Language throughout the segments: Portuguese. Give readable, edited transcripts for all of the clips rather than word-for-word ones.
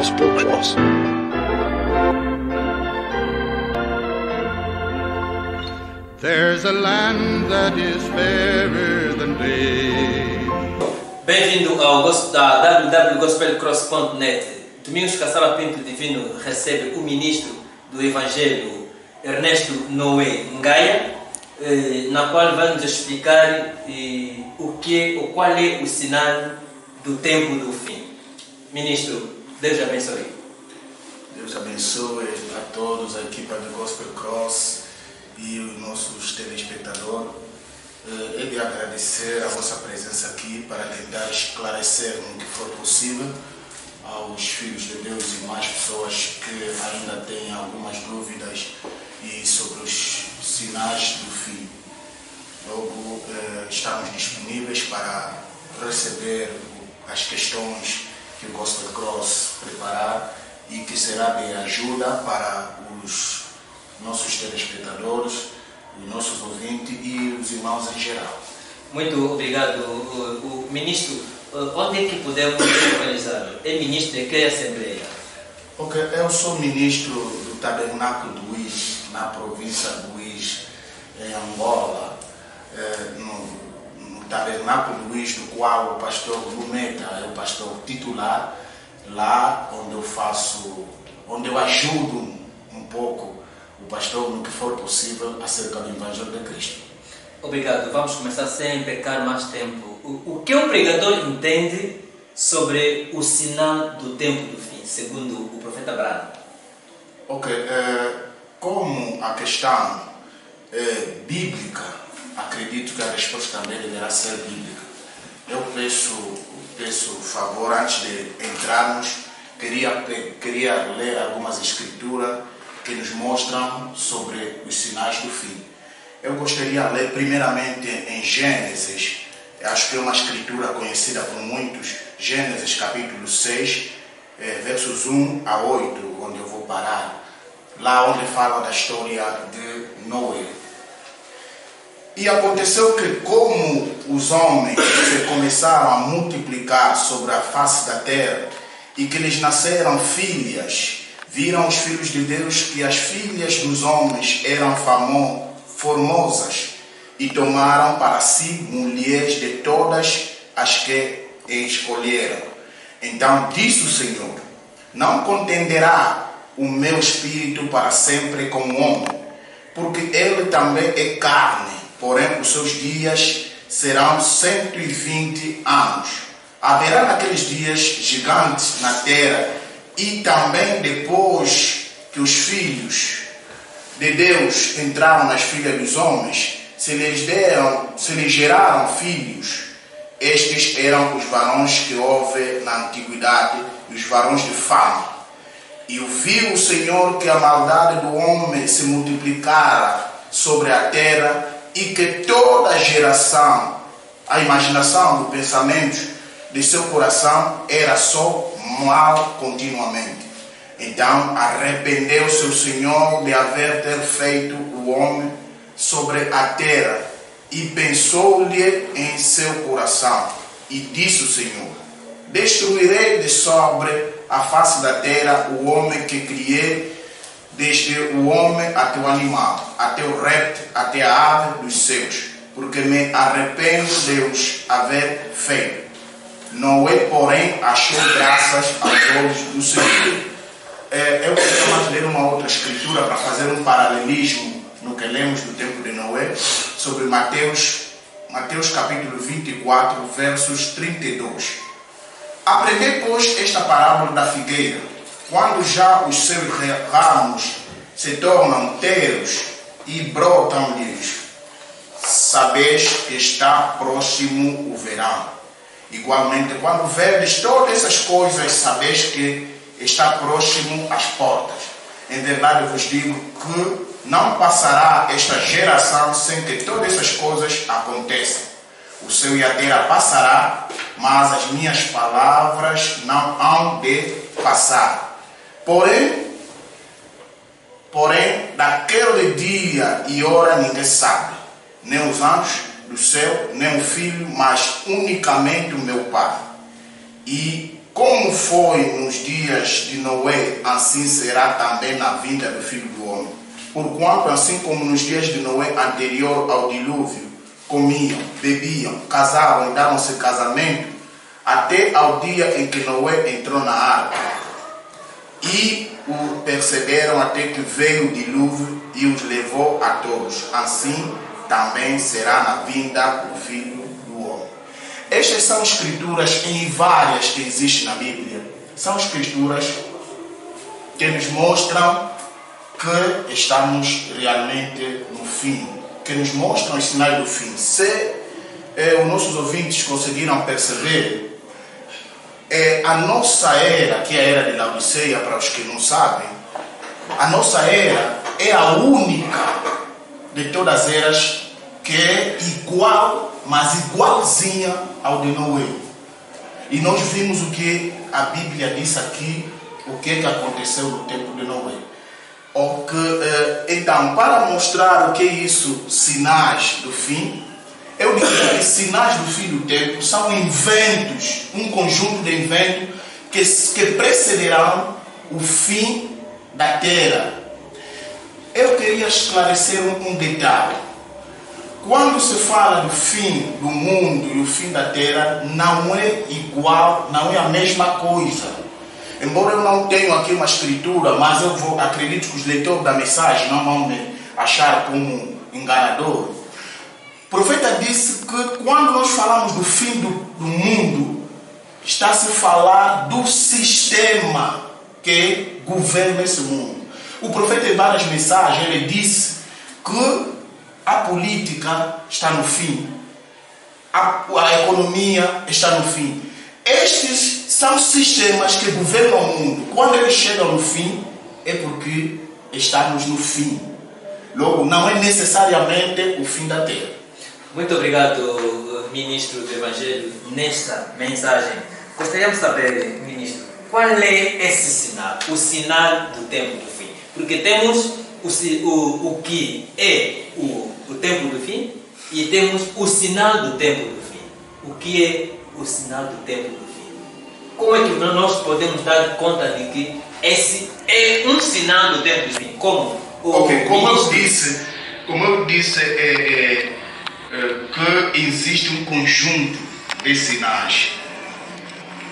Gospel Cross. There's a land that is fairer than day. Bem-vindo ao www.gospelcross.net. Domingos Caçala Pinto Divino recebe o ministro do Evangelho, Ernesto Noé Ngaia, na qual vai nos explicar qual é o sinal do tempo do fim. Ministro, Deus abençoe. Deus abençoe a todos, a equipa do Gospel Cross e os nossos telespectadores. É de agradecer a vossa presença aqui para tentar esclarecer no que for possível aos filhos de Deus e mais pessoas que ainda têm algumas dúvidas sobre os sinais do fim. Logo, estamos disponíveis para receber as questões que o Gospel Cross preparar e que será de ajuda para os nossos telespectadores, os nossos ouvintes e os irmãos em geral. Muito obrigado, o ministro. Onde é que podemos localizar? É ministro de que assembleia? Ok, eu sou ministro do Tabernáculo do Uís, na província do Uís, em Angola, no Tabernáculo do Uís, do qual o pastor Lumeta é o pastor titular, lá onde eu ajudo um pouco o pastor no que for possível acerca do Evangelho de Cristo. Obrigado. Vamos começar sem perder mais tempo. O que o pregador entende sobre o sinal do tempo do fim, segundo o profeta Abraão? Ok, como a questão é bíblica, acredito que a resposta também deverá ser bíblica. Eu peço favor, antes de entrarmos, queria ler algumas escrituras que nos mostram sobre os sinais do fim. Eu gostaria de ler primeiramente em Gênesis, acho que é uma escritura conhecida por muitos, Gênesis capítulo 6, versos 1 a 8, onde eu vou parar, lá onde fala da história de Noé. E aconteceu que, como os homens se começaram a multiplicar sobre a face da terra e que lhes nasceram filhas, viram os filhos de Deus que as filhas dos homens eram formosas e tomaram para si mulheres de todas as que escolheram. Então disse o Senhor: não contenderá o meu espírito para sempre com o homem, porque ele também é carne, porém os seus dias serão 120 anos. Haverá naqueles dias gigantes na terra, e também depois que os filhos de Deus entraram nas filhas dos homens, se lhes geraram filhos, estes eram os varões que houve na antiguidade, os varões de fama. E viu o Senhor que a maldade do homem se multiplicara sobre a terra e que toda a geração, a imaginação do pensamento de seu coração era só mal continuamente. Então arrependeu-se o Senhor de haver ter feito o homem sobre a terra e pensou-lhe em seu coração. E disse o Senhor: destruirei de sobre a face da terra o homem que criei, desde o homem até o animal, até o réptil, até a ave dos céus, porque me arrependo de os haver feito. Noé, porém, achou graças aos olhos do Senhor. Eu queria mais ler uma outra escritura para fazer um paralelismo no que lemos do tempo de Noé, sobre Mateus capítulo 24, versos 32. Aprendei, pois, esta parábola da figueira. Quando já os seus ramos se tornam teros e brotam-lhes, sabeis que está próximo o verão. Igualmente, quando vedes todas essas coisas, sabeis que está próximo às portas. Em verdade vos digo que não passará esta geração sem que todas essas coisas aconteçam. O céu e a terra passará, mas as minhas palavras não hão de passar. Porém, daquele dia e hora ninguém sabe, nem os anjos do céu, nem o Filho, mas unicamente o meu Pai. E como foi nos dias de Noé, assim será também na vinda do Filho do Homem. Porquanto, assim como nos dias de Noé anterior ao dilúvio, comiam, bebiam, casavam e davam-se casamento, até ao dia em que Noé entrou na arca. E o perceberam até que veio o dilúvio e os levou a todos. Assim também será na vinda do Filho do Homem. Estas são escrituras em várias que existem na Bíblia. São escrituras que nos mostram que estamos realmente no fim, que nos mostram os sinais do fim. Se os nossos ouvintes conseguiram perceber, a nossa era, que é a era de Laodiceia, para os que não sabem, a nossa era é a única de todas as eras que é igual, mas igualzinha ao de Noé. E nós vimos o que a Bíblia diz aqui, o que aconteceu no tempo de Noé. Então, para mostrar o que é isso, sinais do fim, eu diria que sinais do fim do tempo são inventos, um conjunto de inventos que precederão o fim da Terra. Eu queria esclarecer um detalhe. Quando se fala do fim do mundo e o fim da Terra, não é igual, não é a mesma coisa. Embora eu não tenha aqui uma escritura, mas acredito que os leitores da mensagem não vão me achar como enganador. O profeta disse que quando nós falamos do fim do mundo, está a se falar do sistema que governa esse mundo. O profeta, em várias mensagens, ele disse que a política está no fim, a economia está no fim. Estes são sistemas que governam o mundo. Quando eles chegam no fim, é porque estamos no fim. Logo, não é necessariamente o fim da Terra. Muito obrigado, ministro do Evangelho, nesta mensagem. Gostaríamos de saber, ministro, qual é esse sinal, o sinal do tempo do fim? Porque temos o que é o tempo do fim e temos o sinal do tempo do fim. O que é o sinal do tempo do fim? Como é que nós podemos dar conta de que esse é um sinal do tempo do fim? Como eu disse, que existe um conjunto de sinais.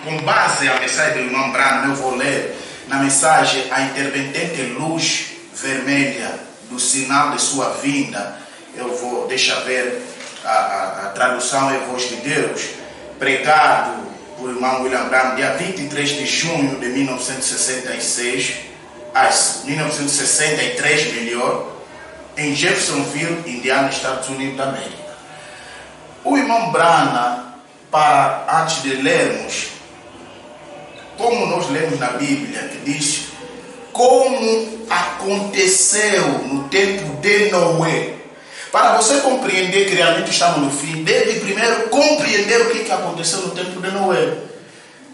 Com base na mensagem do irmão Branham, eu vou ler na mensagem a intermitente luz vermelha do sinal de sua vinda. Eu vou deixar ver a tradução em voz de Deus, pregado por irmão William Branham, dia 23 de junho de 1963, melhor, em Jeffersonville, Indiana, Estados Unidos da América. O irmão Branham, antes de lermos, como nós lemos na Bíblia, que diz como aconteceu no tempo de Noé. Para você compreender que realmente estamos no fim, deve primeiro compreender o que aconteceu no tempo de Noé.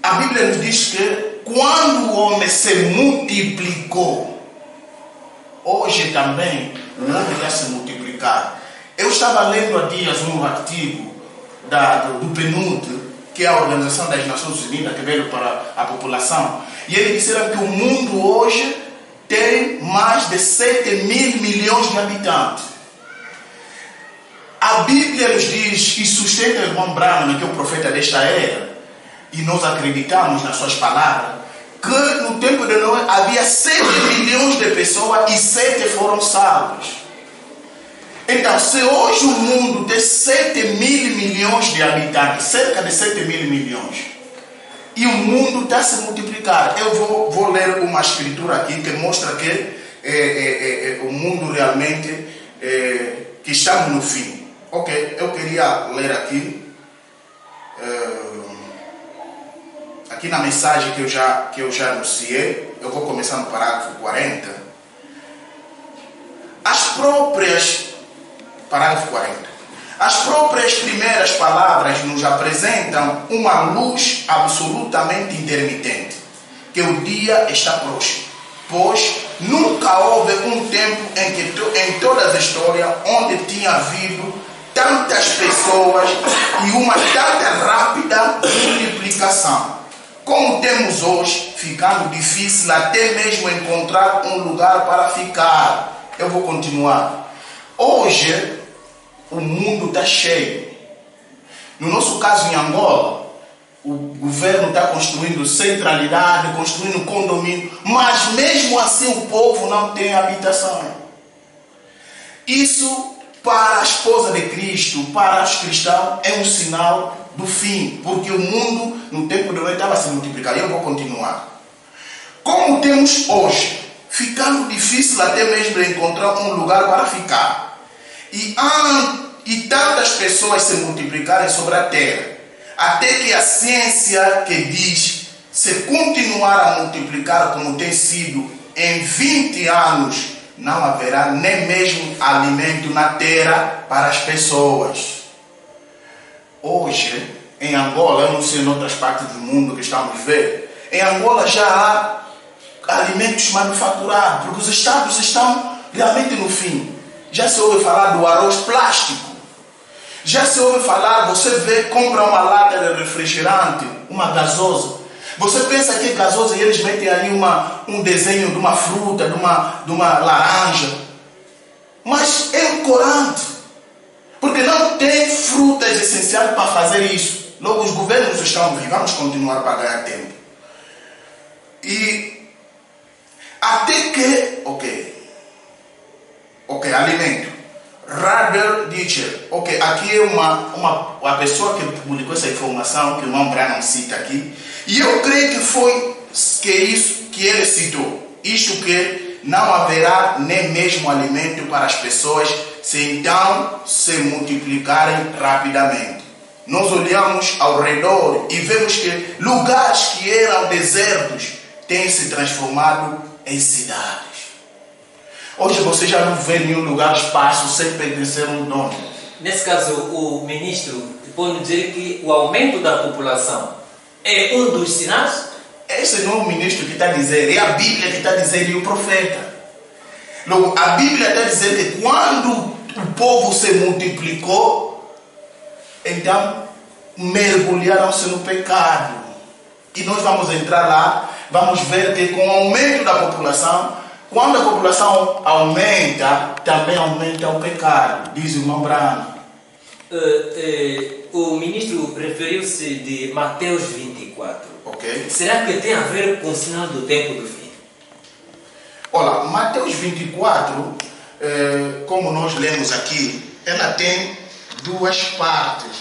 A Bíblia nos diz que quando o homem se multiplicou, hoje também o homem vai se multiplicar. Eu estava lendo há dias um artigo do PNUD, que é a Organização das Nações Unidas, que veio para a população, e eles disseram que o mundo hoje tem mais de 7 mil milhões de habitantes. A Bíblia nos diz, e sustenta o irmão Branham, que é o profeta desta era, e nós acreditamos nas suas palavras, que no tempo de Noé havia 7 milhões de pessoas e 7 foram salvos. Então, se hoje o mundo tem 7 mil milhões de habitantes, cerca de 7 mil milhões, e o mundo está a se multiplicar, eu vou ler uma escritura aqui que mostra que o mundo realmente, que estamos no fim. Ok, eu queria ler aqui, aqui na mensagem que eu já anunciei. Eu vou começar no parágrafo 40. Parágrafo 40. As próprias primeiras palavras nos apresentam uma luz absolutamente intermitente, que o dia está próximo, pois nunca houve um tempo em toda a história onde tinha havido tantas pessoas e uma tanta rápida multiplicação. como temos hoje, ficando difícil até mesmo encontrar um lugar para ficar. Eu vou continuar. Hoje, o mundo está cheio. No nosso caso, em Angola, o governo está construindo centralidade, construindo condomínio, mas mesmo assim o povo não tem habitação. Isso, para a esposa de Cristo, para os cristãos, é um sinal do fim, porque o mundo no tempo de hoje estava a se multiplicar. Eu vou continuar. Como temos hoje, ficando difícil até mesmo encontrar um lugar para ficar, e tantas pessoas se multiplicarem sobre a terra, até que a ciência que diz, se continuar a multiplicar como tem sido, em 20 anos não haverá nem mesmo alimento na terra para as pessoas. Hoje, em Angola, eu não sei em outras partes do mundo que estamos vendo, em Angola já há alimentos manufaturados, porque os estados estão realmente no fim. Já se ouve falar do arroz plástico. Já se ouve falar, você vê, compra uma lata de refrigerante, uma gasosa. Você pensa que é gasosa e eles metem aí um desenho de uma fruta, de uma laranja. Mas é um corante. Porque não tem frutas essenciais para fazer isso. Logo, os governos estão vivos. Vamos continuar para ganhar tempo. E até que... Ok, alimento. Rader Ditcher. Ok, aqui é uma pessoa que publicou essa informação, que o irmão Branham cita aqui. E eu creio que foi isso que ele citou. Isto que não haverá nem mesmo alimento para as pessoas se então se multiplicarem rapidamente. Nós olhamos ao redor e vemos que lugares que eram desertos têm se transformado em cidades. Hoje você já não vê nenhum lugar espaço sem pertencer a um dono. Nesse caso, o ministro pode dizer que o aumento da população é um dos sinais? Esse não é o ministro que está a dizer, é a Bíblia que está a dizer e o profeta. Logo, a Bíblia está a dizer que quando o povo se multiplicou, então mergulharam-se no pecado. E nós vamos entrar lá, vamos ver que com o aumento da população, quando a população aumenta, também aumenta o pecado, diz o irmão Branham. O ministro referiu-se de Mateus 24. Ok. Será que tem a ver com o sinal do tempo do fim? Olha, Mateus 24, como nós lemos aqui, ela tem duas partes.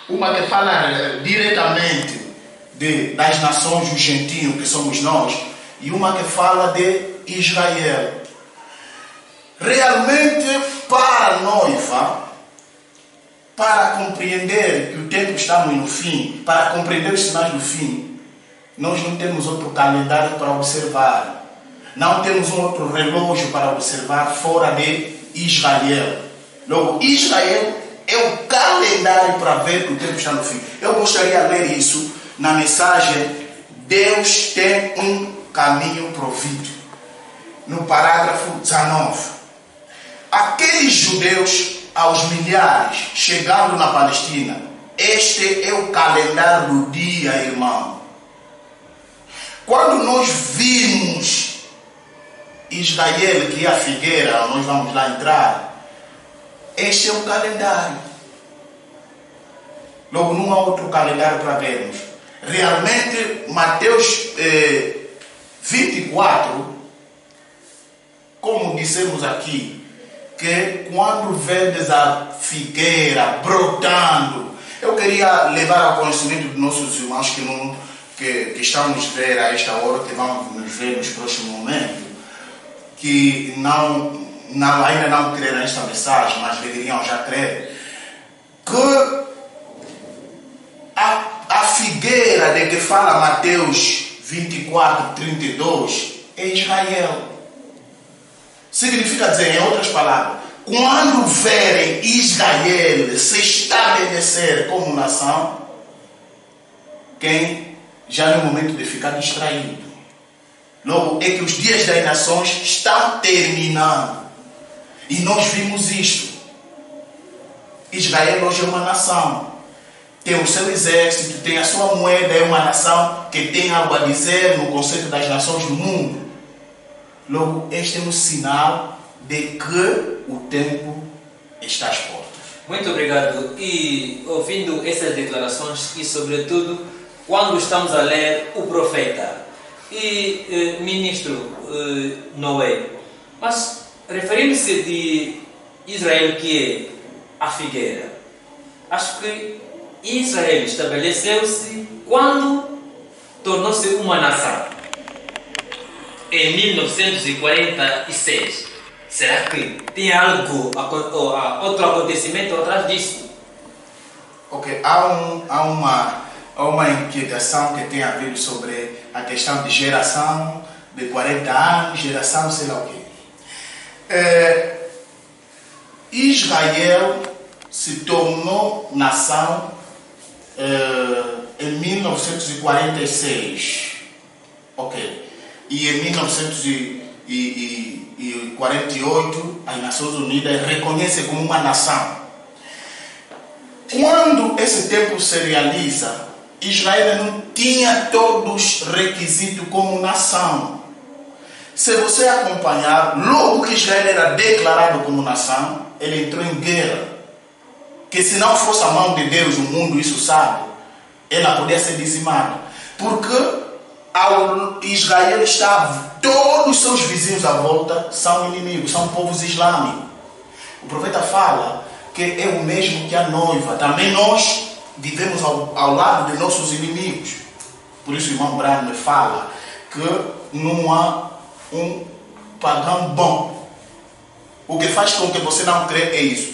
Uma que fala diretamente das nações, os gentios, que somos nós, e uma que fala de Israel. Realmente, para a noiva, para compreender que o tempo está no fim, para compreender os sinais do fim, nós não temos outro calendário para observar. Não temos um outro relógio para observar fora de Israel. Logo, Israel é o calendário para ver que o tempo está no fim. Eu gostaria de ler isso na mensagem Deus tem um caminho provido, no parágrafo 19. Aqueles judeus aos milhares chegando na Palestina, este é o calendário do dia, irmão. Quando nós vimos Israel, que é a figueira, nós vamos lá entrar, este é o calendário. Logo, não há outro calendário para vermos. Realmente, Mateus 24, como dissemos aqui, que quando vedes a figueira brotando, eu queria levar ao conhecimento dos nossos irmãos que estão nos ver a esta hora, que vão nos ver nos próximos momentos, que ainda não creram nesta mensagem, mas deveriam já crer, que a figueira de que fala Mateus 24, 32 é Israel. Significa dizer, em outras palavras, quando verem Israel se estabelecer como nação, quem já no momento de ficar distraído. Logo, é que os dias das nações estão terminando. E nós vimos isto. Israel hoje é uma nação. tem o seu exército, tem a sua moeda, é uma nação que tem algo a dizer no conceito das nações do mundo. Logo, este é um sinal de que o tempo está às portas. Muito obrigado. E ouvindo essas declarações e, sobretudo, quando estamos a ler o profeta e ministro Noé, mas referindo-se de Israel, que é a figueira, acho que Israel estabeleceu-se quando tornou-se uma nação, em 1946. Será que tem algo, outro acontecimento atrás disso? Ok, há uma inquietação que tem havido sobre a questão de geração de 40 anos, geração sei lá o quê. Israel se tornou nação em 1946. Ok. E em 1948 as Nações Unidas reconhecem como uma nação. Quando esse tempo se realiza, Israel não tinha todos os requisitos como nação. Se você acompanhar, logo que Israel era declarado como nação, ele entrou em guerra. Que se não fosse a mão de Deus, o mundo isso sabe, ela podia ser dizimada. Porque Israel está, todos os seus vizinhos à volta são inimigos, são povos islâmicos. O profeta fala que é o mesmo que a noiva. Também nós vivemos ao lado de nossos inimigos. Por isso o irmão Branham me fala que não há um pagão bom. O que faz com que você não crê é isso.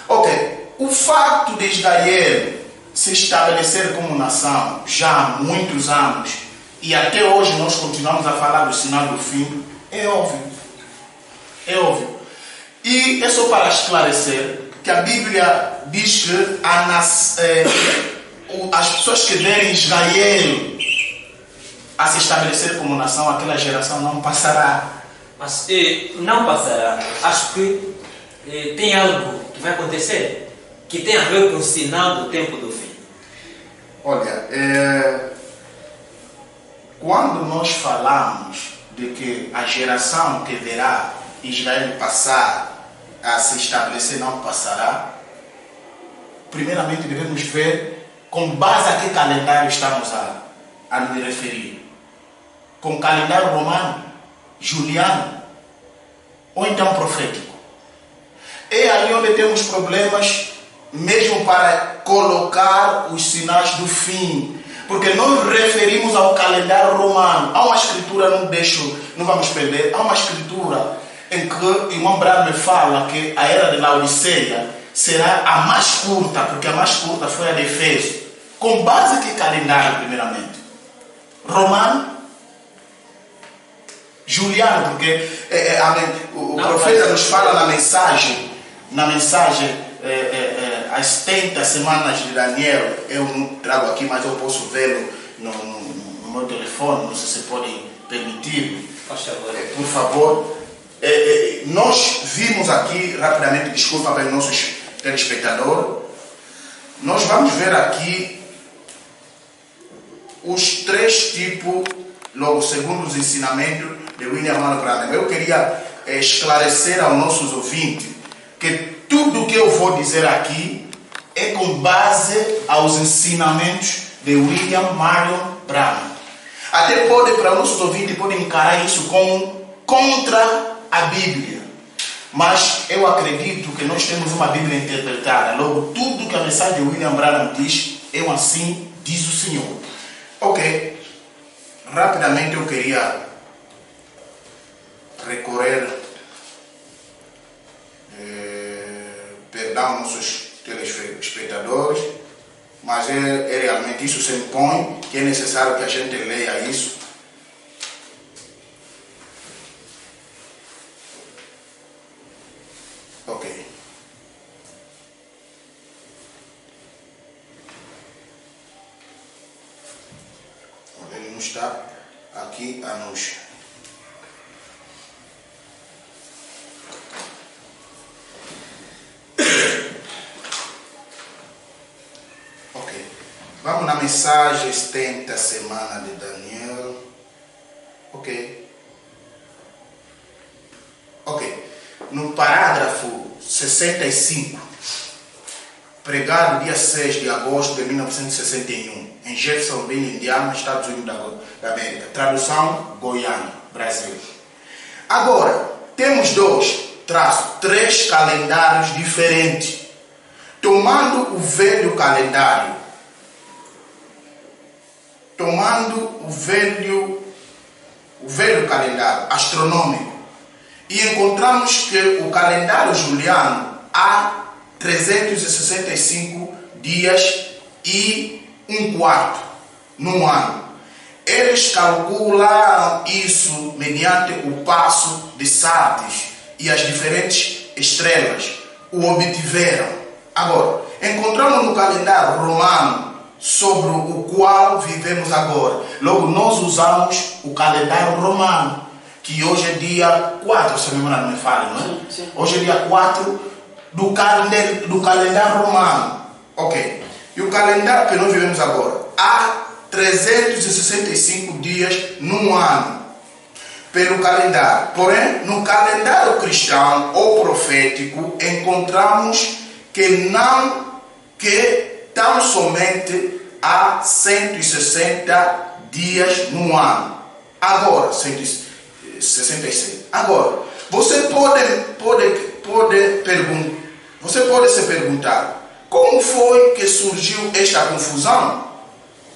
Ok, o fato de Israel se estabelecer como nação já há muitos anos e até hoje nós continuamos a falar do sinal do fim, é óbvio. É óbvio. E é só para esclarecer que a Bíblia diz que as pessoas que verem Israel a se estabelecer como nação, aquela geração não passará. Mas não passará. Acho que tem algo que vai acontecer que tem a ver com o sinal do tempo do fim. Olha, quando nós falamos de que a geração que verá Israel passar a se estabelecer não passará, primeiramente devemos ver com base a que calendário estamos a nos referir. Com o calendário romano, juliano ou então profético. É ali onde temos problemas mesmo para colocar os sinais do fim, porque nós referimos ao calendário romano. Há uma escritura, não vamos perder, há uma escritura em que o irmão Branham me fala que a era de Laodiceia será a mais curta, porque a mais curta foi a de Efésio. Com base em que calendário, primeiramente? Romano? Juliano, porque o profeta nos fala na mensagem, as 70 semanas de Daniel. Eu não trago aqui, mas eu posso vê-lo no meu telefone, não sei se podem permitir. Por favor. Nós vimos aqui, rapidamente, desculpa para os nossos telespectadores, nós vamos ver aqui os 3 tipos, logo segundo os ensinamentos de William Marion Branham. Eu queria esclarecer aos nossos ouvintes que tudo o que eu vou dizer aqui é com base aos ensinamentos de William Marion Branham. Até pode, para os nossos ouvintes, podem encarar isso como contra a Bíblia. Mas eu acredito que nós temos uma Bíblia interpretada. Logo, tudo que a mensagem de William Branham diz, eu assim diz o Senhor. Ok. Rapidamente eu queria recorrer, perdão aos nossos telespectadores, mas realmente isso se impõe, que é necessário que a gente leia isso. Ok. Ele não está aqui a nos... Ok. Vamos na mensagem 70 semana de Daniel. Ok. No parágrafo 65, pregado dia 6 de agosto de 1961, em Jeffersonville, Indiana, Estados Unidos da América. Tradução Goiânia, Brasil. Agora, temos 3 calendários diferentes. Tomando o velho calendário, o velho calendário astronômico, e encontramos que o calendário juliano há 365 dias e um quarto num ano. Eles calcularam isso mediante o passo de Sardis e as diferentes estrelas o obtiveram. Agora, encontramos no calendário romano sobre o qual vivemos agora. Logo, nós usamos o calendário romano, que hoje é dia 4, se a memória não me falha, não é? Sim. Hoje é dia 4 do calendário romano. Ok. E o calendário que nós vivemos agora, há 365 dias num ano pelo calendário. Porém, no calendário cristão ou profético, encontramos que tão somente há 160 dias no ano. Agora, 166. Agora, você pode se perguntar, como foi que surgiu esta confusão?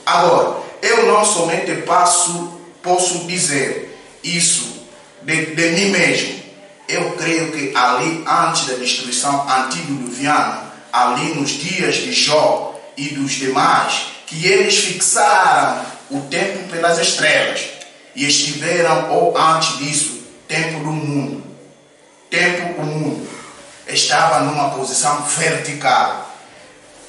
Agora, eu não somente posso dizer isso de mim mesmo. Eu creio que ali, antes da destruição antediluviana, ali nos dias de Jó e dos demais, que eles fixaram o tempo pelas estrelas e estiveram, ou antes disso, tempo do mundo. O mundo estava numa posição vertical.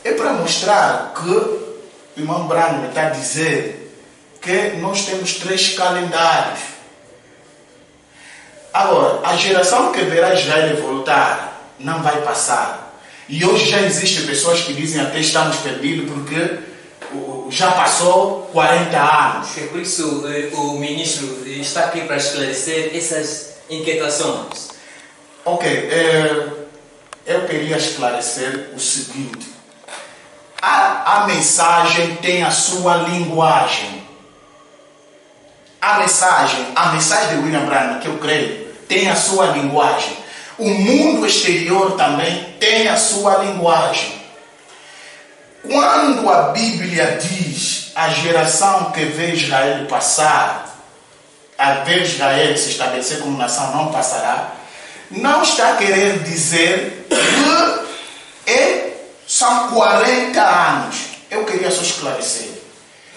É para mostrar que o irmão Branham está a dizer que nós temos 3 calendários. Agora, a geração que verá Israel voltar não vai passar. E hoje já existem pessoas que dizem até estamos perdidos porque já passou 40 anos. É por isso o ministro está aqui para esclarecer essas inquietações. Ok, eu queria esclarecer o seguinte. A mensagem tem a sua linguagem. A mensagem de William Branham, que eu creio, tem a sua linguagem. O mundo exterior também tem a sua linguagem. Quando a Bíblia diz a geração que vê Israel passar, a ver Israel se estabelecer como nação não passará, não está a querer dizer que são 40 anos. Eu queria só esclarecer.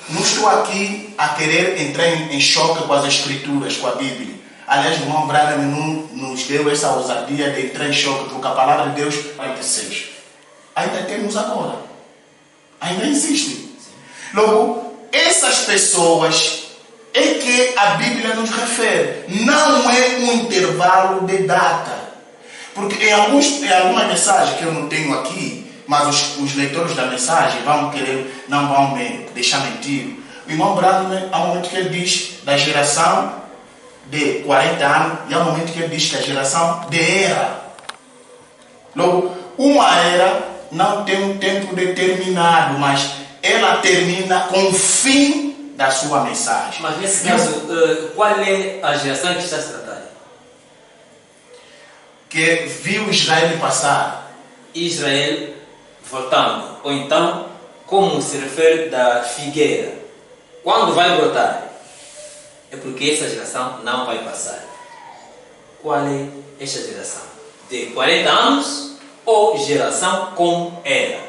Não estou aqui a querer entrar em choque com as escrituras, com a Bíblia. Aliás, o irmão Branham não nos deu essa ousadia de entrar em choque, porque a palavra de Deus é 46. Ainda temos agora. Ainda existe. Logo, essas pessoas é que a Bíblia nos refere. Não é um intervalo de data. Porque em alguma mensagem que eu não tenho aqui, mas os leitores da mensagem não vão me deixar mentir. O irmão Branham, há um momento que ele diz da geração de 40 anos, e há um momento que ele diz que a geração de era. Logo, uma era não tem um tempo determinado, mas ela termina com o fim da sua mensagem. Mas nesse caso, qual é a geração que está se tratando? Que viu Israel passar. Israel voltando. Ou então, como se refere da figueira. Quando vai brotar? É porque essa geração não vai passar. Qual é esta geração? De 40 anos ou geração com era?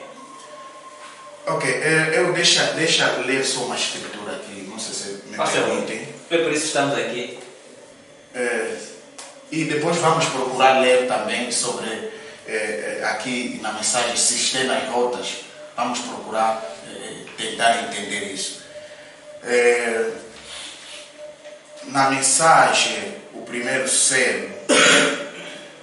Ok, eu deixa ler só uma escritura aqui, não sei se me permitem. É por isso que estamos aqui. E depois vamos procurar ler também sobre, aqui na mensagem Sistema e Rotas, vamos procurar tentar entender isso. Na mensagem, o primeiro selo,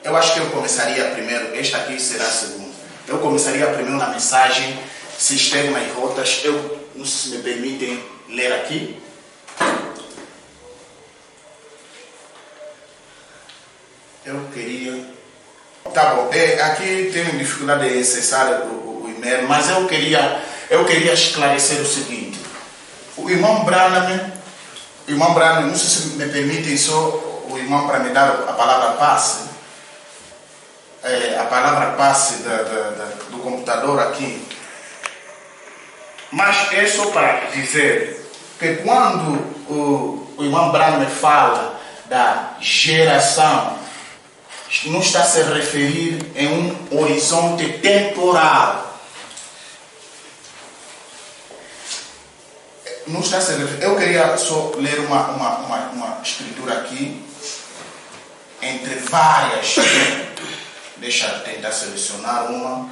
eu acho que eu começaria primeiro, esta aqui será a segunda. Eu começaria primeiro na mensagem Sistema e Rotas. Eu não sei se me permitem ler aqui. Eu queria... Tá bom, aqui tenho dificuldade de acessar o e-mail, mas eu queria esclarecer o seguinte. O irmão Branham, não sei se me permitem só o irmão para me dar a palavra passe. A palavra passe do computador aqui. Mas é só para dizer que quando o irmão Branham fala da geração, não está a se referir em um horizonte temporal. Não está a se referir. Eu queria só ler uma escritura aqui, entre várias. Deixa eu tentar selecionar uma.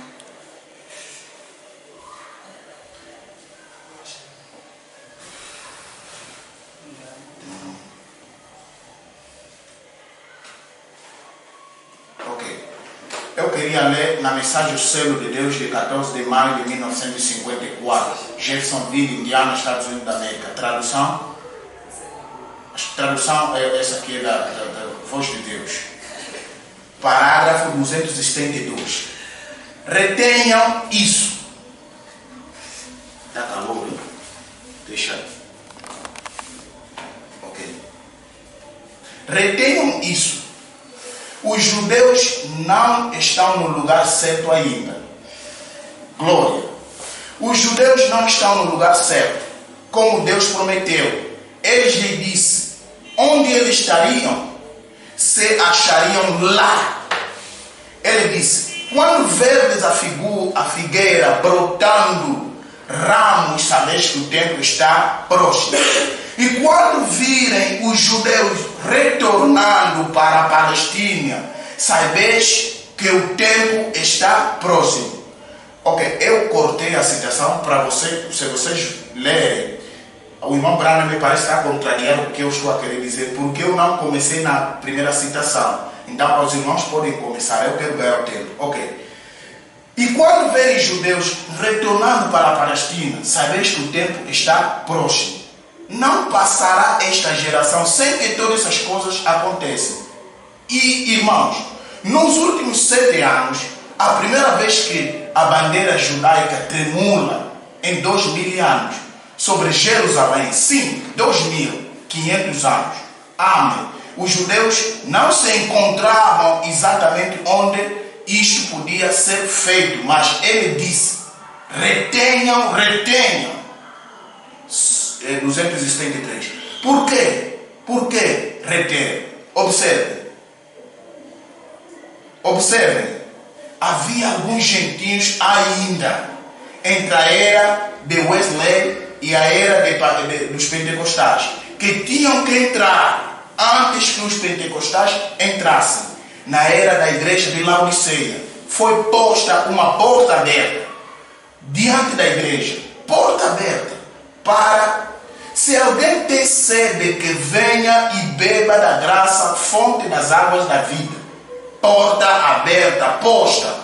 Eu queria ler na mensagem O Selo de Deus de 14 de maio de 1954, Jeffersonville, Indiana, Estados Unidos da América. Tradução é essa aqui, da Voz de Deus. Parágrafo 272. Retenham isso. Está calor, hein? Deixa. Ok. Retenham isso. Os judeus não estão no lugar certo ainda. Glória. Os judeus não estão no lugar certo, como Deus prometeu. Ele lhe disse onde eles estariam, se achariam lá. Ele disse: quando verdes a figueira brotando ramos, sabeis que o tempo está próximo. E quando virem os judeus retornando para a Palestina, sabeis que o tempo está próximo. Ok, eu cortei a citação para vocês, se vocês lerem. O irmão Branham me parece estar contrariando o que eu estou a querer dizer, porque eu não comecei na primeira citação. Então os irmãos podem começar, eu quero ganhar o tempo. Ok. E quando verem judeus retornando para a Palestina, sabeis que o tempo está próximo. Não passará esta geração sem que todas essas coisas aconteçam. E, irmãos, nos últimos 7 anos, a primeira vez que a bandeira judaica tremula em 2000 anos sobre Jerusalém, sim, 2500 anos. Amém. Os judeus não se encontravam exatamente onde isto podia ser feito, mas ele disse: retenham. 273. Por quê? Por que reter? Observem. Havia alguns gentios ainda entre a era de Wesley e a era dos pentecostais, que tinham que entrar antes que os pentecostais entrassem. Na era da igreja de Laodiceia, foi posta uma porta aberta diante da igreja. Porta aberta para, se alguém tem sede, que venha e beba da graça, fonte das águas da vida. Porta aberta, posta.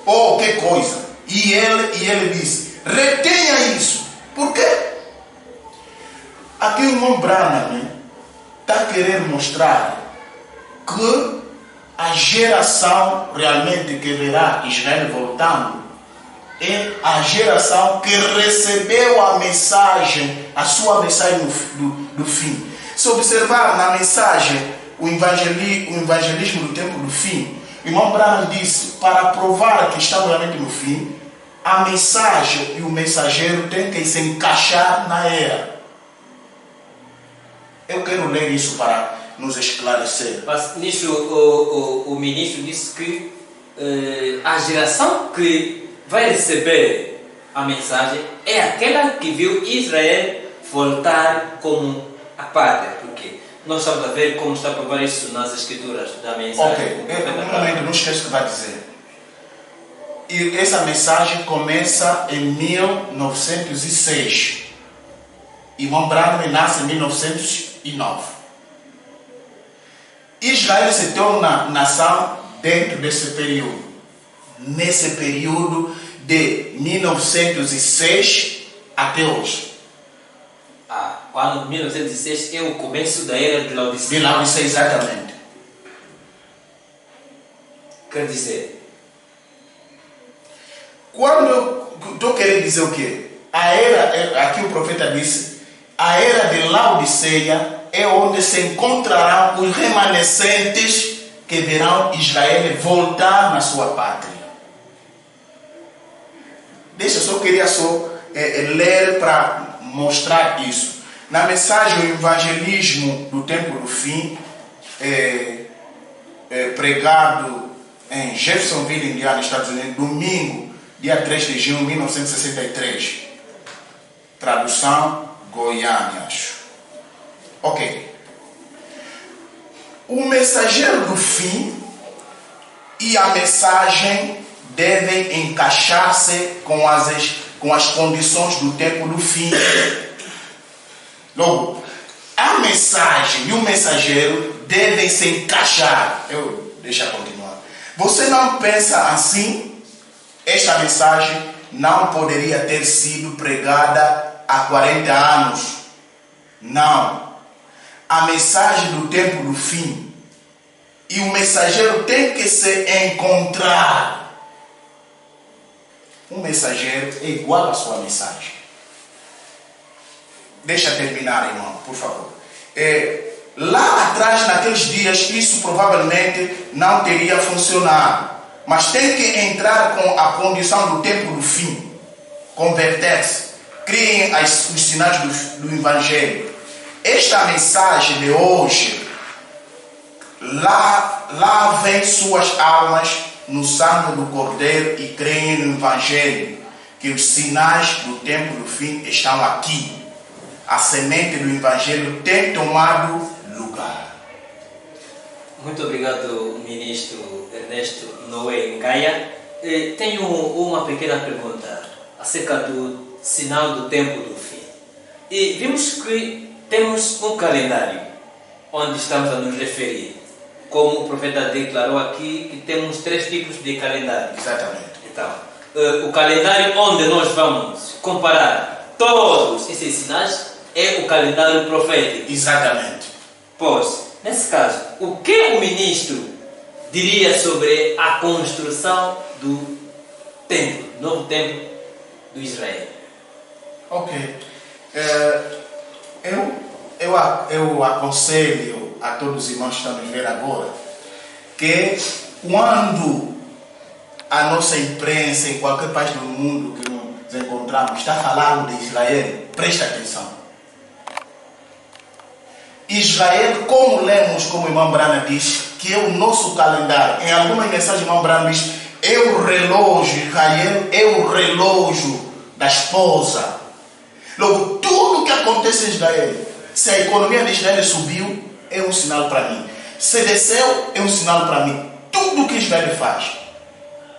Oh, que coisa! E ele disse: retenha isso. Por quê? Aqui o irmão Branham está querendo mostrar que a geração realmente que verá Israel voltando é a geração que recebeu a mensagem, a sua mensagem do fim. Se observar na mensagem o evangelismo do tempo do fim, o irmão Branham disse: para provar que estamos realmente no fim, a mensagem e o mensageiro têm que se encaixar na era. Eu quero ler isso para nos esclarecer. Mas nisso o ministro disse que a geração que vai receber a mensagem é aquela que viu Israel voltar como a pátria. Porque nós estamos a ver como está a provar isso nas escrituras da mensagem. Ok, um momento, não esqueça o que vai dizer. E essa mensagem começa em 1906. Irmão Branham nasce em 1909. Israel se torna nação dentro desse período. Nesse período de 1906 até hoje. O ano 1916 é o começo da era de Laodicea. De Laodicea, exatamente. Quer dizer, quando eu estou querendo dizer o quê? A era, aqui o profeta disse, a era de Laodiceia é onde se encontrarão os remanescentes que verão Israel voltar na sua pátria. Deixa, eu só queria ler para mostrar isso. Na mensagem O Evangelismo do Tempo do Fim, pregado em Jeffersonville, Indiana, Estados Unidos, domingo, dia 3 de junho de 1963. Tradução Goiânia, acho. Ok. O mensageiro do fim e a mensagem devem encaixar-se com as condições do tempo do fim. Logo, a mensagem e o mensageiro devem se encaixar. Deixa eu continuar. Você não pensa assim? Esta mensagem não poderia ter sido pregada há 40 anos. Não. A mensagem do tempo do fim e o mensageiro tem que se encontrar. Um mensageiro é igual à sua mensagem. Deixa eu terminar, irmão, por favor. Lá atrás, naqueles dias, isso provavelmente não teria funcionado. Mas tem que entrar com a condição do tempo do fim. Converter-se. Criem os sinais do Evangelho. Esta mensagem de hoje, lavem suas almas no sangue do Cordeiro e creem no Evangelho, que os sinais do tempo do fim estão aqui. A semente do Evangelho tem tomado lugar. Muito obrigado, ministro Ernesto Noé Ngaia. Tenho uma pequena pergunta acerca do sinal do tempo do fim. E vimos que temos um calendário onde estamos a nos referir. Como o profeta declarou aqui, que temos 3 tipos de calendário. Exatamente. Então, o calendário onde nós vamos comparar todos esses sinais é o calendário profético. Exatamente. Pois, nesse caso, o que o ministro diria sobre a construção do templo, novo templo do Israel? Ok. Eu aconselho a todos os irmãos que estão a ver agora que quando a nossa imprensa em qualquer país do mundo que nos encontramos está falando de Israel, presta atenção. Israel, como lemos, como o irmão Brana diz, que é o nosso calendário. Em algumas mensagens o irmão Brana diz, é o relógio, Israel é o relógio da esposa. Logo, tudo que acontece em Israel, se a economia de Israel subiu, é um sinal para mim. Se desceu, é um sinal para mim. Tudo que Israel faz.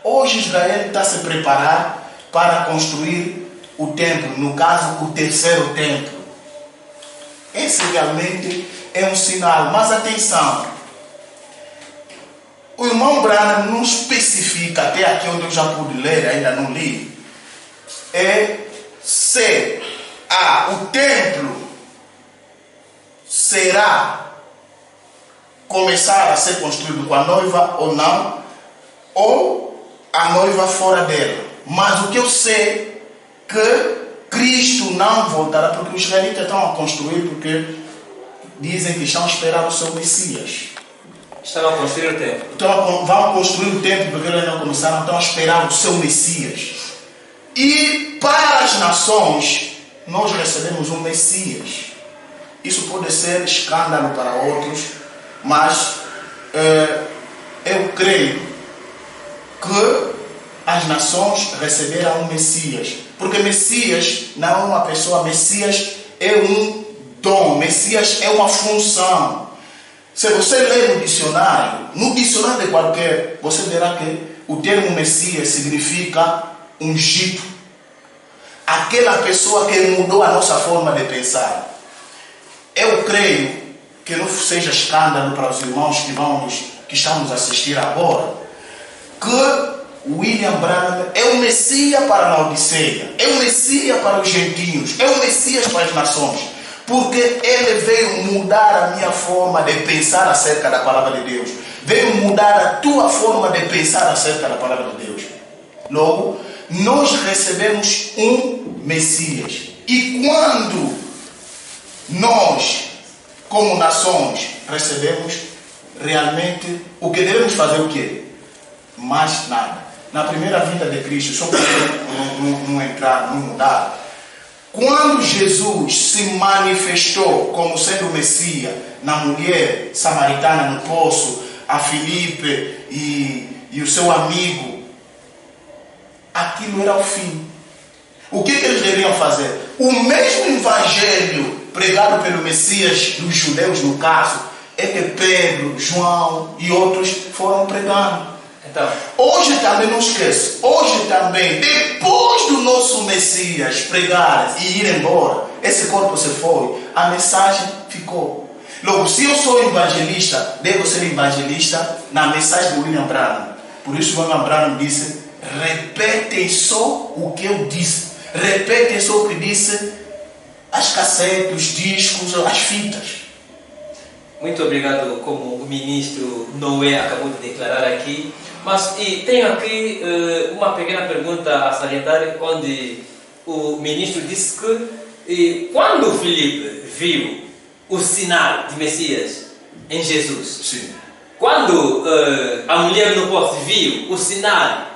Hoje Israel está se preparar para construir o templo, no caso, o terceiro templo. Esse realmente é um sinal. Mas atenção, o irmão Branham não especifica, até aqui onde eu já pude ler, ainda não li, se o templo será começar a ser construído com a noiva ou não, ou a noiva fora dela. Mas o que eu sei que Cristo não voltará, porque os israelitas estão a construir, porque dizem que estão a esperar o seu Messias. Estão a construir o templo. Então vão construir o templo, porque eles não começaram, estão a esperar o seu Messias. E para as nações, nós recebemos um Messias. Isso pode ser escândalo para outros, mas eu creio que as nações receberam um Messias. Porque Messias não é uma pessoa, Messias é um dom, Messias é uma função. Se você ler no dicionário de qualquer, você verá que o termo Messias significa ungido. Aquela pessoa que mudou a nossa forma de pensar. Eu creio que não seja escândalo para os irmãos que estão nos assistir agora, que William Branham é o Messias para a Laodiceia, é o Messias para os gentios, é o Messias para as nações, porque ele veio mudar a minha forma de pensar acerca da palavra de Deus, veio mudar a tua forma de pensar acerca da palavra de Deus. Logo, nós recebemos um Messias, e quando nós, como nações, recebemos, realmente o que devemos fazer, o quê? Mais nada. Na primeira vinda de Cristo, só para não entrar, não mudar, quando Jesus se manifestou como sendo o Messias na mulher samaritana no poço, a Filipe e o seu amigo, aquilo era o fim. O que eles deveriam fazer? O mesmo evangelho pregado pelo Messias dos judeus, no caso, é que Pedro, João e outros foram pregando. Então, hoje também, não esqueça, hoje também, depois do nosso Messias pregar e ir embora, esse corpo se foi, a mensagem ficou. Logo, se eu sou evangelista, devo ser evangelista na mensagem de William Branham. Por isso William Branham disse: repetem só o que eu disse, repetem só o que disse as cassetes, os discos, as fitas. muito obrigado, como o ministro Noé acabou de declarar aqui. Mas tenho aqui uma pequena pergunta a salientar, onde o ministro disse que quando o Filipe viu o sinal de Messias em Jesus, sim, quando a mulher no poço viu o sinal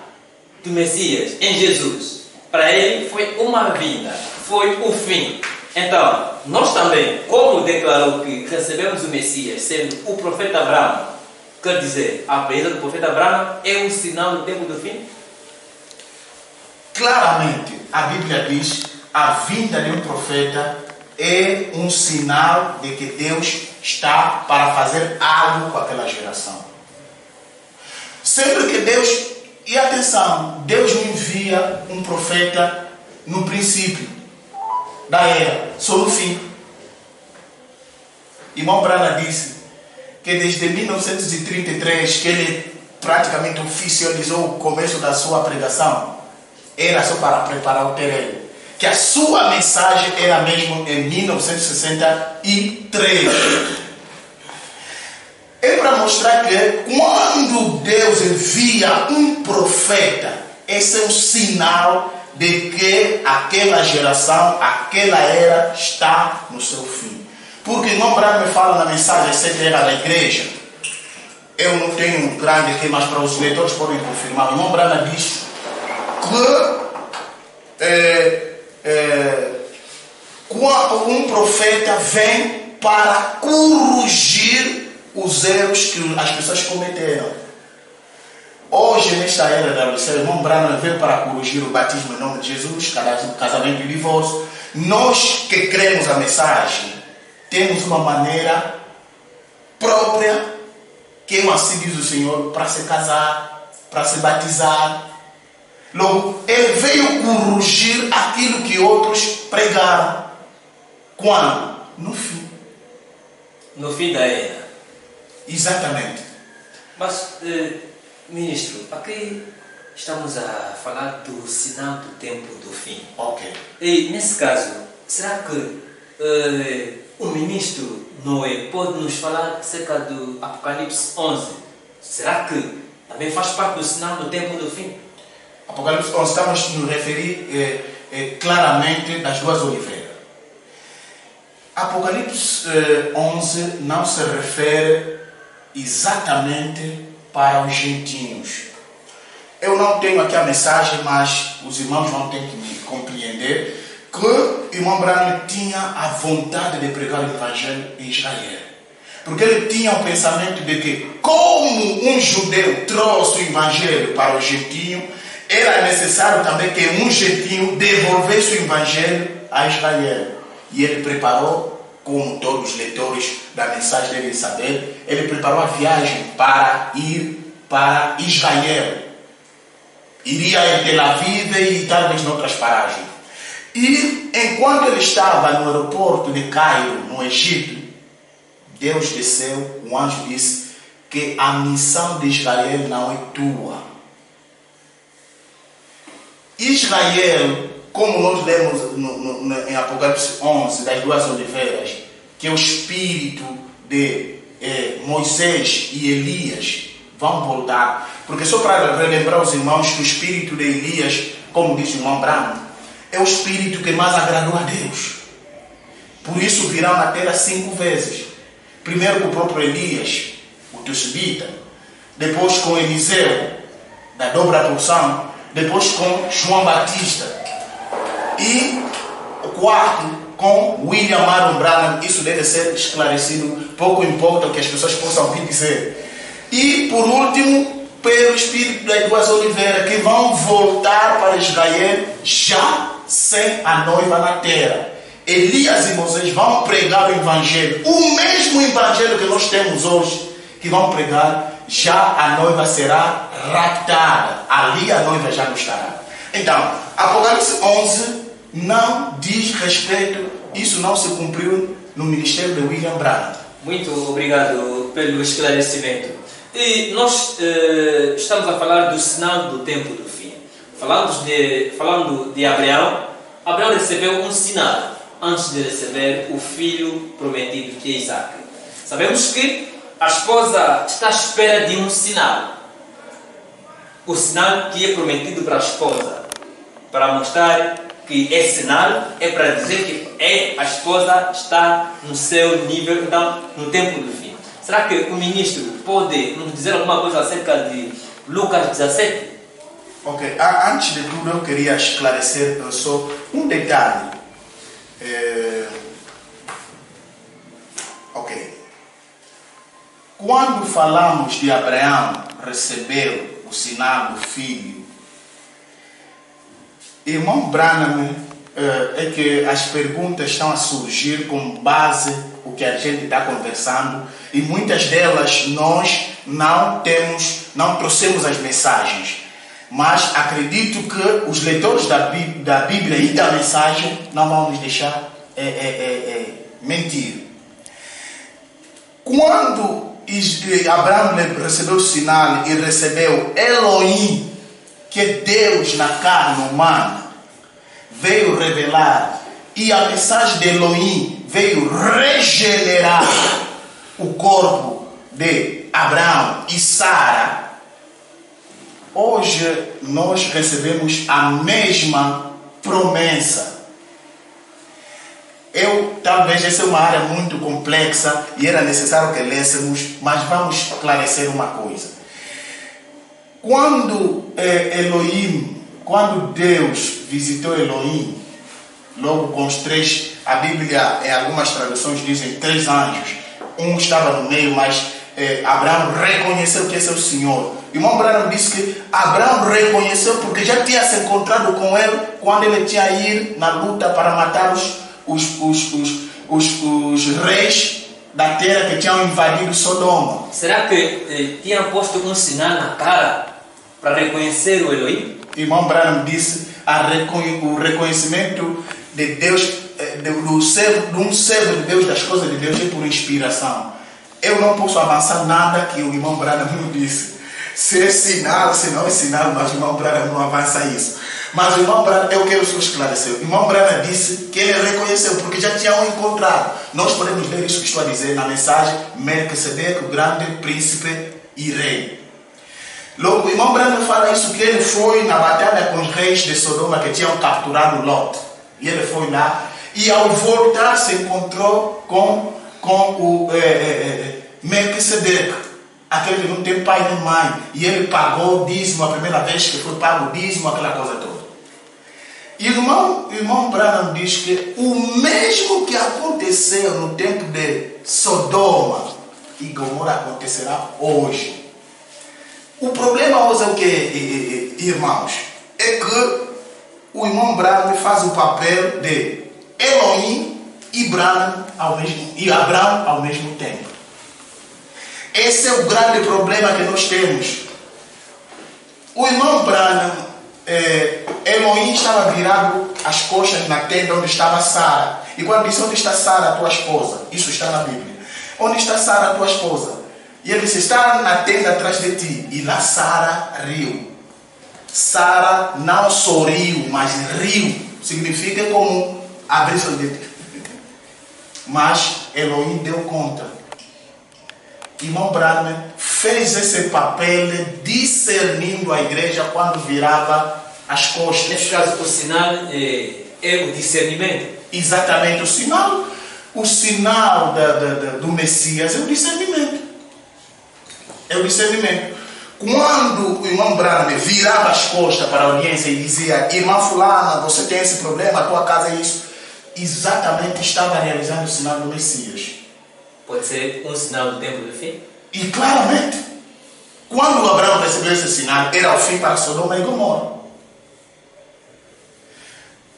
do Messias em Jesus, para ele foi uma vinda, foi o fim. Então, nós também, como declarou que recebemos o Messias sendo o profeta Abraão, quer dizer, a presença do profeta Abraão é um sinal do tempo do fim? Claramente, a Bíblia diz: a vinda de um profeta é um sinal de que Deus está para fazer algo com aquela geração. Sempre que Deus, e atenção, Deus não envia um profeta no princípio da era, só no fim. Irmão Branham disse que desde 1933, que ele praticamente oficializou o começo da sua pregação, era só para preparar o terreno. Que a sua mensagem era mesmo em 1963. É para mostrar que quando Deus envia um profeta, esse é um sinal de que aquela geração, aquela era está no seu fim. Porque o irmão Branham me fala na mensagem 7 era da igreja. Eu não tenho um grande aqui, mas para os leitores podem confirmar. O irmão Branham diz que um profeta vem para corrigir os erros que as pessoas cometeram. Hoje, nesta era da Laodiceia, o irmão Branham veio para corrigir o batismo em nome de Jesus, casamento e divórcio. Nós que cremos a mensagem, temos uma maneira própria, que assim diz o Senhor, para se casar, para se batizar. Logo, ele veio corrigir aquilo que outros pregaram. Quando? No fim. No fim da era. Exatamente. Mas, ministro, aqui estamos a falar do sinal do tempo do fim. Ok. E, nesse caso, será que o ministro Noé pode nos falar acerca do Apocalipse 11? Será que também faz parte do sinal do tempo do fim? Apocalipse 11, estamos nos referir claramente das duas oliveiras. Apocalipse 11 não se refere exatamente para os gentios. Eu não tenho aqui a mensagem, mas os irmãos vão ter que me compreender que o irmão Branham tinha a vontade de pregar o evangelho em Israel. Porque ele tinha o pensamento de que, como um judeu trouxe o evangelho para o gentio, era necessário também que um gentio devolvesse o evangelho a Israel. E ele preparou, como todos os leitores da mensagem devem saber, ele preparou a viagem para ir para Israel. Iria em Tel Aviv e talvez em outras paragens. E enquanto ele estava no aeroporto de Cairo, no Egito, Deus desceu, o anjo disse que a missão de Israel não é tua. Israel, como nós lemos em Apocalipse 11, das duas oliveiras, que é o espírito de Moisés e Elias vão voltar. Porque só para relembrar os irmãos que o espírito de Elias, como diz o irmão Branco, é o espírito que mais agradou a Deus. Por isso virão na terra 5 vezes. Primeiro com o próprio Elias, o Tisbita, depois com Eliseu, da dobra porção, depois com João Batista, e o quarto com William Marion Branham. Isso deve ser esclarecido, pouco importa o que as pessoas possam vir dizer. E por último, pelo espírito das duas oliveiras, que vão voltar para Israel já sem a noiva na terra. Elias e Moisés vão pregar o evangelho, o mesmo evangelho que nós temos hoje, que vão pregar, já a noiva será raptada. Ali a noiva já não estará. Então, Apocalipse 11 não diz respeito, isso não se cumpriu no ministério de William Branham. Muito obrigado pelo esclarecimento. E nós estamos a falar do sinal do tempo do fim. Falando de Abraão, Abraão recebeu um sinal antes de receber o filho prometido, que é Isaac. Sabemos que a esposa está à espera de um sinal. O sinal que é prometido para a esposa, para mostrar que esse sinal é para dizer que a esposa está no seu nível, então, no tempo do fim. Será que o ministro pode nos dizer alguma coisa acerca de Lucas 17? Ok, antes de tudo eu queria esclarecer só um detalhe. Quando falamos de Abraão receber o sinal do filho, irmão Branham, é que as perguntas estão a surgir com base no que a gente está conversando, e muitas delas nós não trouxemos as mensagens, mas acredito que os leitores da Bíblia e da mensagem não vão nos deixar mentir. Quando Abraão recebeu o sinal e recebeu Elohim, que é Deus na carne humana, veio revelar, e a mensagem de Elohim veio regenerar o corpo de Abraão e Sara. Hoje nós recebemos a mesma promessa. Talvez essa é uma área muito complexa e era necessário que lêssemos, mas vamos esclarecer uma coisa. Quando Deus visitou Elohim, logo com os 3, a Bíblia em algumas traduções dizem 3 anjos, um estava no meio, mas Abraão reconheceu que esse é o Senhor. O irmão Branham disse que Abraão reconheceu porque já tinha se encontrado com ele quando ele tinha ido na luta para matar os reis da terra que tinham invadido Sodoma. Será que tinham posto um sinal na cara para reconhecer o Elohim? O irmão Branham disse o reconhecimento de Deus, de um servo de Deus, das coisas de Deus, é por inspiração. Eu não posso avançar nada que o irmão Branham não disse. Se é sinal, se não é sinal, mas o irmão Branham não avança isso. Mas o irmão Branham, eu quero só esclarecer. O irmão Branham disse que ele reconheceu, porque já tinham encontrado. Nós podemos ler isso que estou a dizer na mensagem, Melquisedeque, o grande príncipe e rei. Logo, o irmão Branham fala isso, que ele foi na batalha com os reis de Sodoma que tinham capturado Lot. E ele foi lá, e ao voltar se encontrou com o Melquisedeque, aquele que não tem pai nem mãe, e ele pagou o dízimo, a primeira vez que foi pago o dízimo, aquela coisa toda. E o irmão Branham diz que o mesmo que aconteceu no tempo de Sodoma e Gomorra acontecerá hoje. O problema hoje é o que, irmãos? É que o irmão Branham faz o papel de Elohim e Abraão ao mesmo tempo. Esse é o grande problema que nós temos. O irmão Branham, Elohim estava virado as costas na tenda onde estava Sara. E quando disse: onde está Sara, tua esposa? Isso está na Bíblia. Onde está Sara, tua esposa? E ele disse: está na tenda atrás de ti. E lá Sara riu. Sara não só riu, mas riu. Significa como abrir seus dedos. Mas Elohim deu conta. Irmão Branham fez esse papel discernindo a igreja quando virava as costas. Neste caso, o sinal é o discernimento. Exatamente, o sinal do Messias é o discernimento. É o discernimento. Quando o irmão Branham virava as costas para a audiência e dizia: irmã fulana, você tem esse problema, a tua casa é isso, exatamente estava realizando o sinal do Messias. Pode ser um sinal do tempo do fim? E claramente, quando Abraão recebeu esse sinal, era o fim para Sodoma e Gomorra.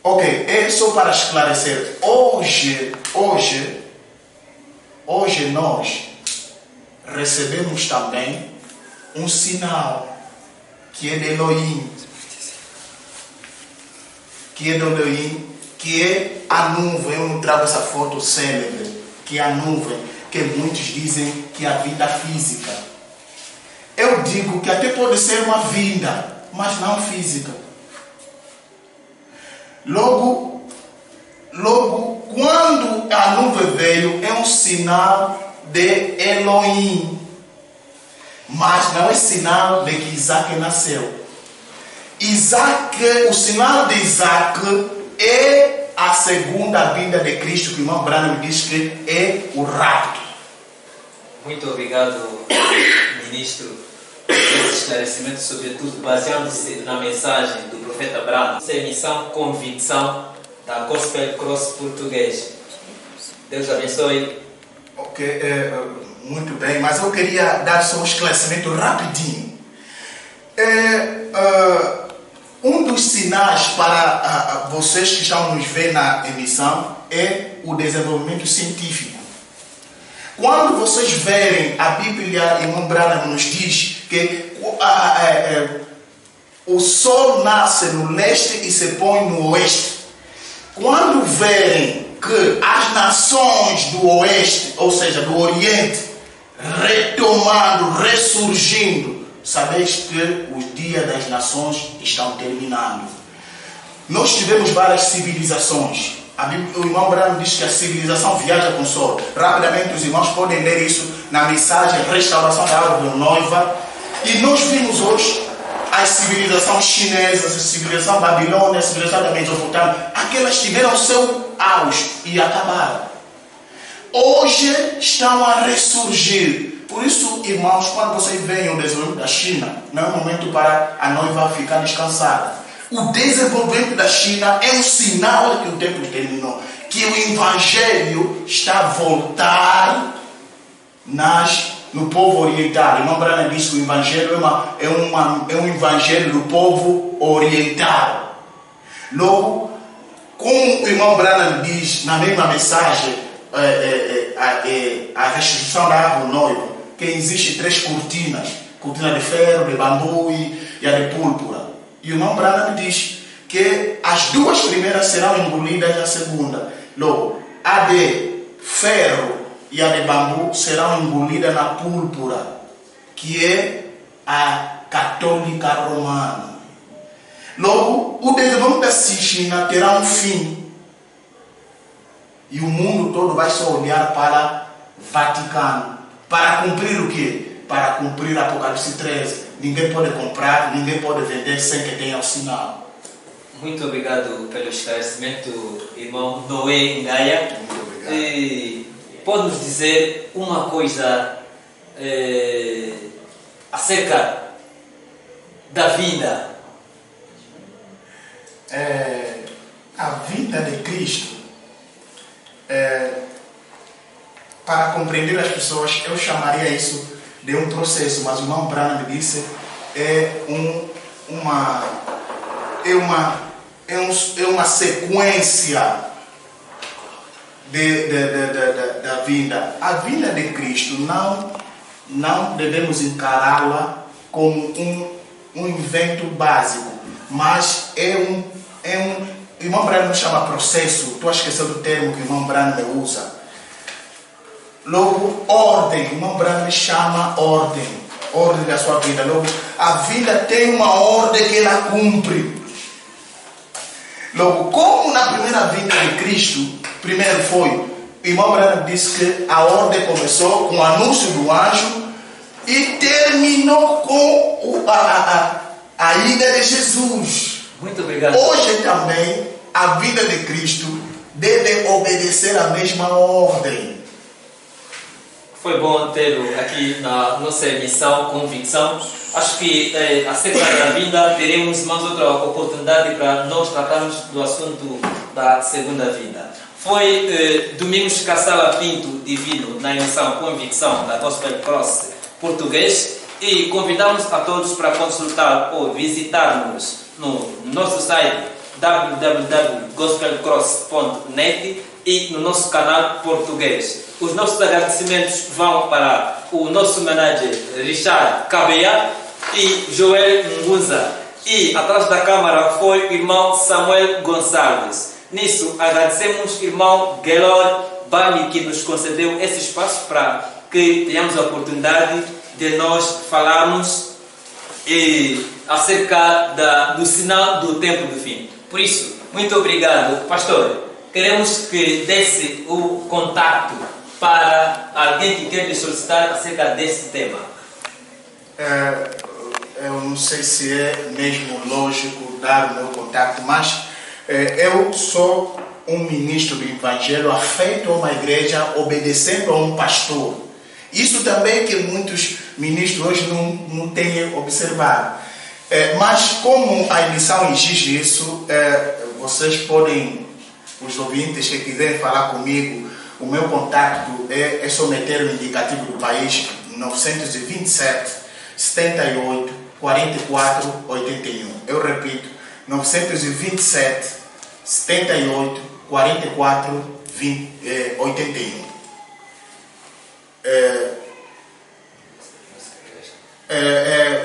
Ok, é só para esclarecer. Hoje nós recebemos também um sinal que é de Elohim. Que é de Elohim, que é a nuvem. Eu não trago essa foto célebre, que é a nuvem, que muitos dizem que é a vida física. Eu digo que até pode ser uma vinda, mas não física. Logo, quando a nuvem veio, é um sinal de Elohim. Mas não é sinal de que Isaac nasceu. O sinal de Isaac é a segunda vinda de Cristo, que o irmão Branham diz que é o rapto. Muito obrigado, ministro, por esse esclarecimento, sobretudo baseando-se na mensagem do profeta Branham. Essa é a missão convicção da Gospel Cross português. Deus abençoe. Ok, muito bem, mas eu queria dar só um esclarecimento rapidinho. Um dos sinais para vocês que estão nos vendo na emissão é o desenvolvimento científico. Quando vocês verem a Bíblia, irmão Branham nos diz que o sol nasce no leste e se põe no oeste. Quando verem que as nações do oeste, ou seja, do oriente, retomando, ressurgindo, sabeis que os dias das nações estão terminando. Nós tivemos várias civilizações. O irmão Branham diz que a civilização viaja com o sol. Rapidamente os irmãos podem ler isso na mensagem Restauração da Árvore Noiva. E nós vimos hoje as civilizações chinesas, a civilização babilônica, a civilização da Mesopotâmia. Aquelas tiveram seu auge e acabaram. Hoje estão a ressurgir. Por isso, irmãos, quando vocês veem o desenvolvimento da China, não é um momento para a noiva ficar descansada. O desenvolvimento da China é um sinal de que o tempo terminou. Que o Evangelho está a voltar no povo oriental. O irmão Branham diz que o Evangelho é um Evangelho do povo oriental. Logo, como o irmão Branham diz na mesma mensagem, a restituição da árvore noiva, que existe 3 cortinas: cortina de ferro, de bambu e a de púrpura. E o irmão Branham diz que as 2 primeiras serão engolidas na segunda. Logo, a de ferro e a de bambu serão engolidas na púrpura, que é a católica romana. Logo, o desenvolvimento da China terá um fim. E o mundo todo vai só olhar para o Vaticano. Para cumprir o quê? Para cumprir Apocalipse 13. Ninguém pode comprar, ninguém pode vender sem que tenha o sinal. Muito obrigado pelo esclarecimento, irmão Noé Ngaia. Muito obrigado. Pode nos dizer uma coisa acerca da vida? A vida de Cristo, para compreender as pessoas, eu chamaria isso de um processo, mas o irmão Branham disse é uma sequência da vida. A vida de Cristo não devemos encará-la como um evento básico, mas o irmão Branham chama processo. Estou a esquecer do termo que o irmão Branham usa. Logo, ordem. O irmão Branham chama ordem da sua vida. Logo, a vida tem uma ordem que ela cumpre. Logo, como na primeira vinda de Cristo, primeiro foi, o irmão Branham disse que a ordem começou com o anúncio do anjo e terminou com a ida de Jesus. Muito obrigado. Hoje também, a vida de Cristo deve obedecer a mesma ordem. Foi bom tê-lo aqui na nossa emissão Convicção. Acho que acerca da vida teremos mais outra oportunidade para nós tratarmos do assunto da segunda vida. Foi Domingos Cassala Pinto Divino na emissão Convicção da Gospel Cross português e convidamos a todos para consultar ou visitar-nos no nosso site www.gospelcross.net e no nosso canal português. Os nossos agradecimentos vão para o nosso manager Richard Cabeia e Joel Nguza. E atrás da câmara foi o irmão Samuel Gonçalves. Nisso, agradecemos o irmão Gelor Bami que nos concedeu esse espaço para que tenhamos a oportunidade de nós falarmos acerca do sinal do tempo do fim. Por isso, muito obrigado, pastor. Queremos que desse o contato para alguém que quer lhe solicitar acerca desse tema. Eu não sei se é mesmo lógico dar o meu contato, mas eu sou um ministro do Evangelho afeito a uma igreja, obedecendo a um pastor. Isso também que muitos ministros hoje não têm observado. Mas como a emissão exige isso, vocês podem, os ouvintes que quiserem falar comigo, o meu contato é someter o indicativo do país 927 78 44 81. Eu repito, 927 78 44 81.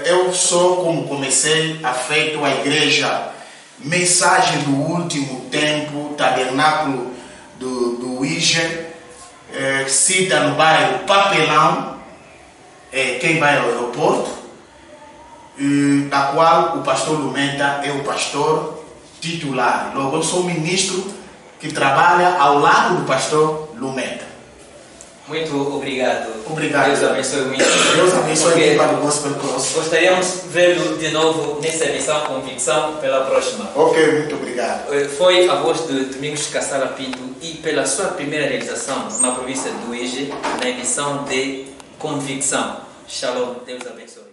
Eu sou, como comecei, afeito à igreja Mensagem do Último Tempo, Tabernáculo do Ige, cita no bairro Papelão, quem vai ao aeroporto, da qual o pastor Lumenta é o pastor titular. Logo, eu sou ministro que trabalha ao lado do pastor Lumenta. Muito obrigado. Obrigado. Deus abençoe muito. Deus abençoe a equipa do Gospel Cross. Gostaríamos de vê-lo de novo nessa emissão Convicção pela próxima. Ok, muito obrigado. Foi a voz de Domingos Cassala Pinto e pela sua primeira realização na província do Ige, na emissão de Convicção. Shalom. Deus abençoe.